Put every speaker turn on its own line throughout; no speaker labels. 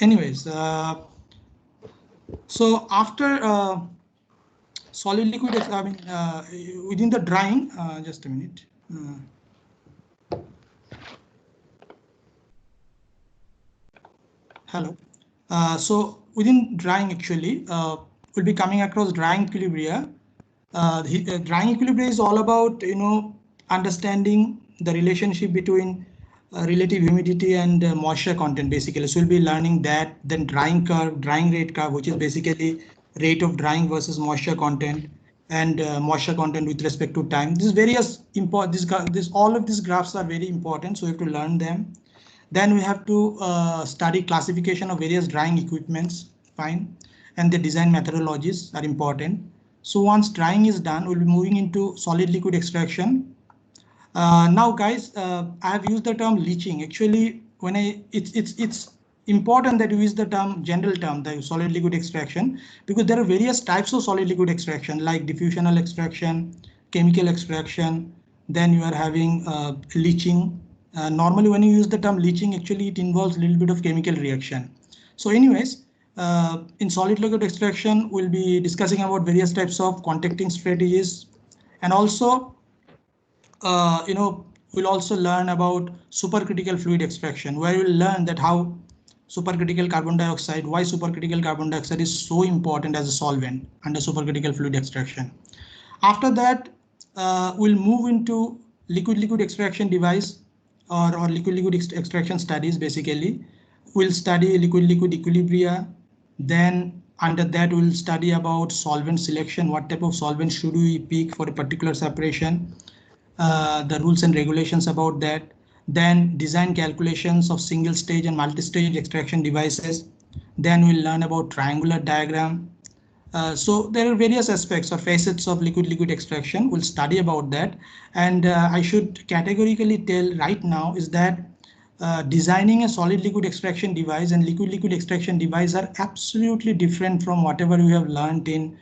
anyways, so after solid liquid, I mean, within the drying, just a minute. Hello. So within drying, actually, we'll be coming across drying equilibria. Drying equilibria is all about, understanding the relationship between relative humidity and moisture content, basically. So we'll be learning that, then drying curve, drying rate curve, which is basically rate of drying versus moisture content, and moisture content with respect to time. These various important, this all of these graphs are very important, so you have to learn them. Then we have to study classification of various drying equipments, fine, and the design methodologies are important. So once drying is done, we'll be moving into solid liquid extraction. Now, guys, I have used the term leaching. Actually, when it's important that you use the term general term, the solid liquid extraction, because there are various types of solid liquid extraction like diffusional extraction, chemical extraction. Then you are having leaching. Normally, when you use the term leaching, actually it involves a little bit of chemical reaction. So, anyways, in solid liquid extraction, we'll be discussing about various types of contacting strategies, and also we'll also learn about supercritical fluid extraction, where we'll learn that how supercritical carbon dioxide, why supercritical carbon dioxide is so important as a solvent under supercritical fluid extraction. After that, we'll move into liquid-liquid extraction device or liquid-liquid extraction studies. Basically, we'll study liquid-liquid equilibria. Then under that, we'll study about solvent selection. What type of solvent should we pick for a particular separation? The rules and regulations about that. Then design calculations of single stage and multi-stage extraction devices. Then we'll learn about triangular diagram. So there are various aspects or facets of liquid-liquid extraction. We'll study about that. And I should categorically tell right now is that designing a solid liquid extraction device and liquid-liquid extraction device are absolutely different from whatever we have learned in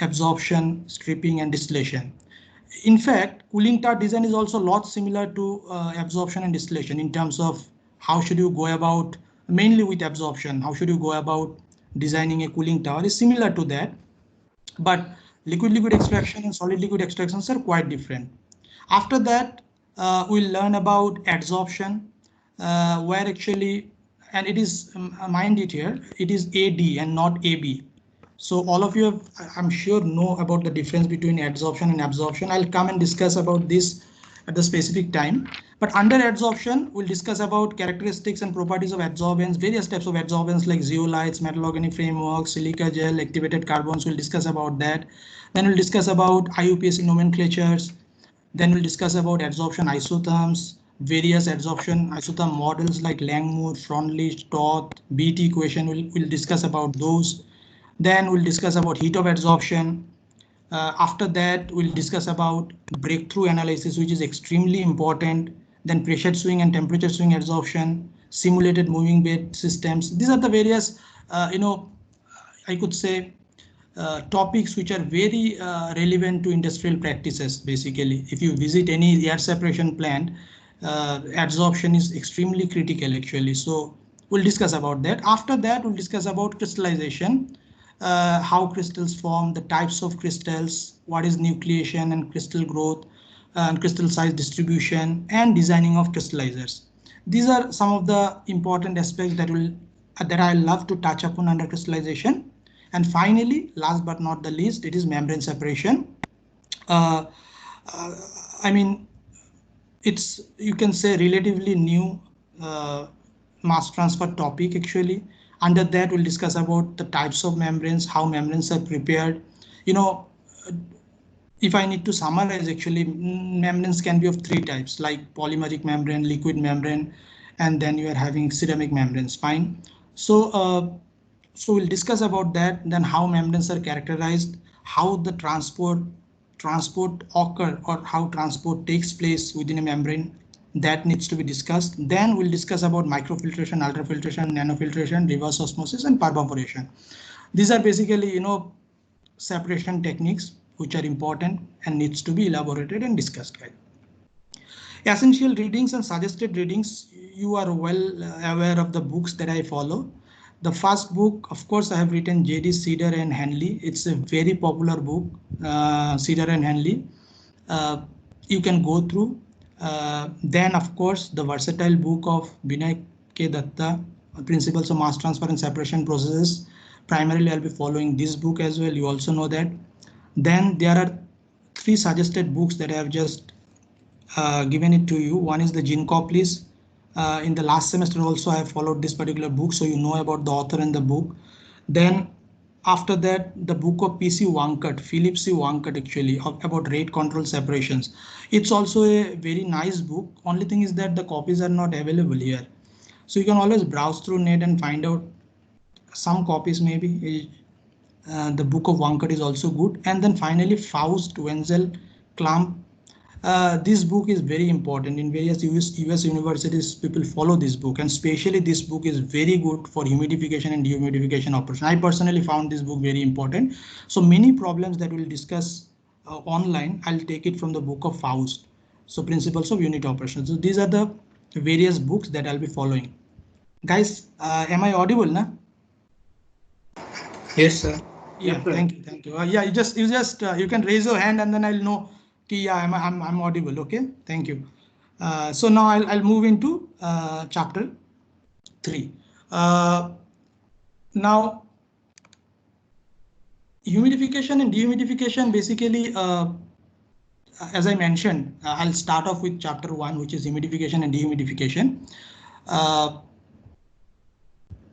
absorption, stripping, and distillation. In fact, cooling tower design is also a lot similar to absorption and distillation in terms of how should you go about, mainly with absorption, how should you go about designing a cooling tower is similar to that. But liquid-liquid extraction and solid liquid extractions are quite different. After that, we'll learn about adsorption, where actually, and it is, mind it here, it is AD and not AB. So all of you have, I'm sure, know about the difference between adsorption and absorption. I'll come and discuss about this at the specific time. But under adsorption, we'll discuss about characteristics and properties of adsorbents, various types of adsorbents like zeolites, metal organic frameworks, silica gel, activated carbons. We'll discuss about that. Then we'll discuss about IUPAC nomenclatures. Then we'll discuss about adsorption isotherms, various adsorption isotherm models like Langmuir, Freundlich, Toth, BT equation. We'll discuss about those. Then we'll discuss about heat of adsorption. After that, we'll discuss about breakthrough analysis, which is extremely important. Then pressure swing and temperature swing adsorption, simulated moving bed systems. These are the various, I could say, topics which are very relevant to industrial practices. Basically, if you visit any air separation plant, adsorption is extremely critical actually. So we'll discuss about that. After that, we'll discuss about crystallization, how crystals form, the types of crystals, what is nucleation and crystal growth, and crystal size distribution, and designing of crystallizers. These are some of the important aspects that I love to touch upon under crystallization. And finally, last but not the least, it is membrane separation. Uh, I mean, it's, you can say, relatively new mass transfer topic actually. Under that, we'll discuss about the types of membranes, how membranes are prepared. You know, if I need to summarize, actually, membranes can be of three types, like polymeric membrane, liquid membrane, and then you are having ceramic membranes. Fine. So we'll discuss about that. Then how membranes are characterized, how the transport occur, or how transport takes place within a membrane, that needs to be discussed. Then we'll discuss about microfiltration, ultrafiltration, nanofiltration, reverse osmosis, and perforation. These are basically, separation techniques which are important and needs to be elaborated and discussed, guys. Essential readings and suggested readings, you are well aware of the books that I follow. The first book, of course, I have written J.D. Cedar and Henley. It's a very popular book, Cedar and Henley. You can go through. Then, of course, the versatile book of Vinay K. Datta, Principles of Mass Transfer and Separation Processes. Primarily, I'll be following this book as well. You also know that. Then there are 3 suggested books that I have just given it to you. One is the Gene Copleys. In the last semester also I have followed this particular book, so you know about the author and the book. Then after that, the book of P.C. Wankert, Philip C. Wankert actually, about rate control separations. It's also a very nice book. Only thing is that the copies are not available here. So you can always browse through net and find out some copies maybe. The book of Wankert is also good. And then finally Faust, Wenzel, Klump. This book is very important in various US universities. People follow this book, and especially this book is very good for humidification and dehumidification operation. I personally found this book very important. So many problems that we'll discuss online, I'll take it from the book of Faust. So principles of unit operations. So these are the various books that I'll be following. Guys, am I audible now?
Yes, sir.
Yeah, thank you, thank you. Yeah, you can raise your hand and then I'll know. Yeah, I'm audible. Okay, thank you. So now I'll move into chapter 3. Now, humidification and dehumidification, basically, as I mentioned, I'll start off with chapter 1, which is humidification and dehumidification.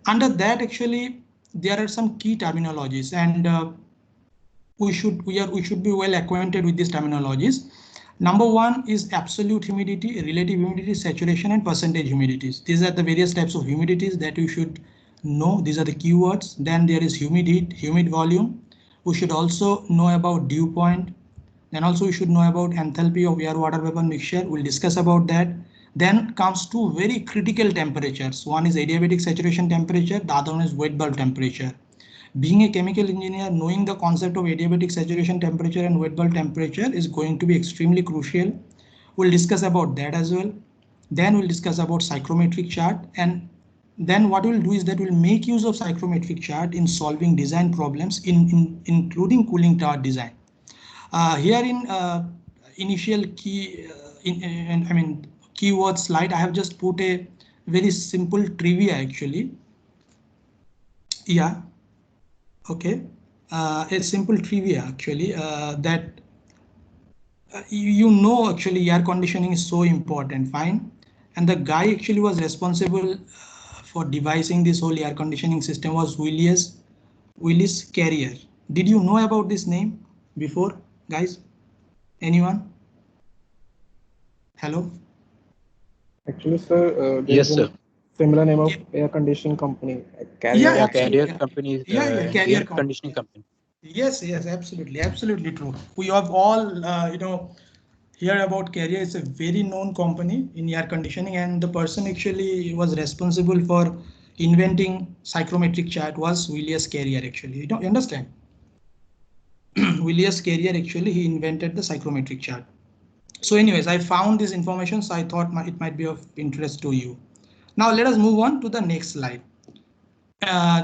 Under that, actually, there are some key terminologies, and we should be well acquainted with these terminologies. Number 1 is absolute humidity, relative humidity, saturation, and percentage humidities. These are the various types of humidities that you should know. These are the keywords. Then there is humid heat, humid volume. We should also know about dew point. Then also we should know about enthalpy of air water vapor mixture. We'll discuss about that. Then comes two very critical temperatures. One is adiabatic saturation temperature, the other one is wet bulb temperature. Being a chemical engineer, knowing the concept of adiabatic saturation temperature and wet bulb temperature is going to be extremely crucial. We'll discuss about that as well. Then we'll discuss about psychrometric chart, and then what we'll do is that we'll make use of psychrometric chart in solving design problems, including cooling tower design. Here in initial key, keyword slide, I have just put a very simple trivia actually. Yeah. Okay, a simple trivia actually that you know actually air conditioning is so important, fine, and the guy actually was responsible for devising this whole air conditioning system was Willis Carrier. Did you know about this name before, guys? Anyone? Hello?
Actually, sir,
Yes, sir.
similar name of air conditioning company.
Carrier.
Yeah, Carrier company.
Carrier
Air conditioning company.
Yes, absolutely true. We have all, hear about Carrier. It's a very known company in air conditioning, and the person actually was responsible for inventing psychrometric chart was Willis Carrier actually. You understand? Willis Carrier actually, he invented the psychrometric chart. So anyways, I found this information, so I thought it might be of interest to you. Now let us move on to the next slide.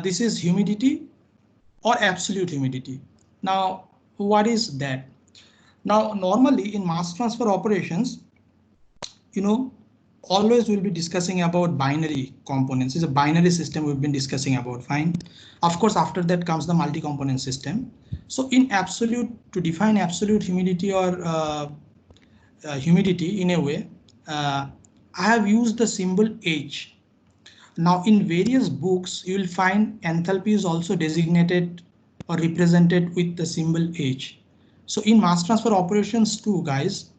This is humidity or absolute humidity. Now, what is that? Now, normally in mass transfer operations, always we'll be discussing about binary components. It's a binary system we've been discussing about, fine. Of course, after that comes the multi-component system. So in absolute, to define absolute humidity or humidity in a way, I have used the symbol H. Now in various books, you will find enthalpy is also designated or represented with the symbol H. So in mass transfer operations too, guys,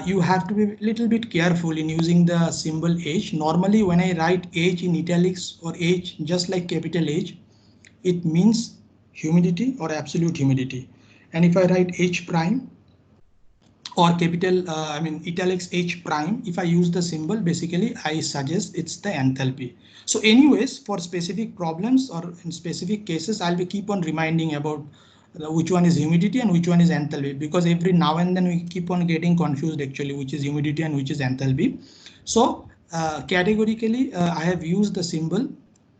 you have to be a little bit careful in using the symbol H. Normally when I write H in italics or H just like capital H, it means humidity or absolute humidity. And if I write H prime or capital, italics H prime, if I use the symbol, basically I suggest it's the enthalpy. So anyways, for specific problems or in specific cases, I'll be keep on reminding about which one is humidity and which one is enthalpy, because every now and then we keep on getting confused actually, which is humidity and which is enthalpy. So categorically, I have used the symbol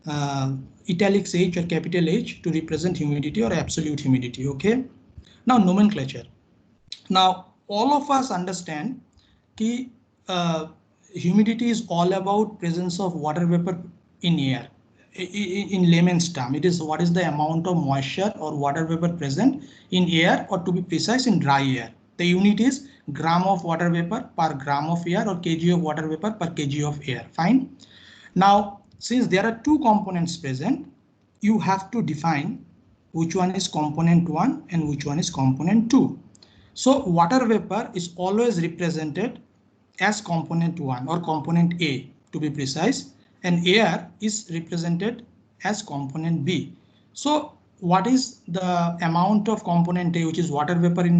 italics H or capital H to represent humidity or absolute humidity. Okay. Now nomenclature. Now all of us understand that humidity is all about presence of water vapor in air. In layman's term, it is what is the amount of moisture or water vapor present in air, or to be precise, in dry air. The unit is gram of water vapor per gram of air, or kg of water vapor per kg of air. Fine. Now, since there are two components present, you have to define which one is component 1 and which one is component 2. So water vapor is always represented as component 1 or component A to be precise, and air is represented as component B. So what is the amount of component A, which is water vapor in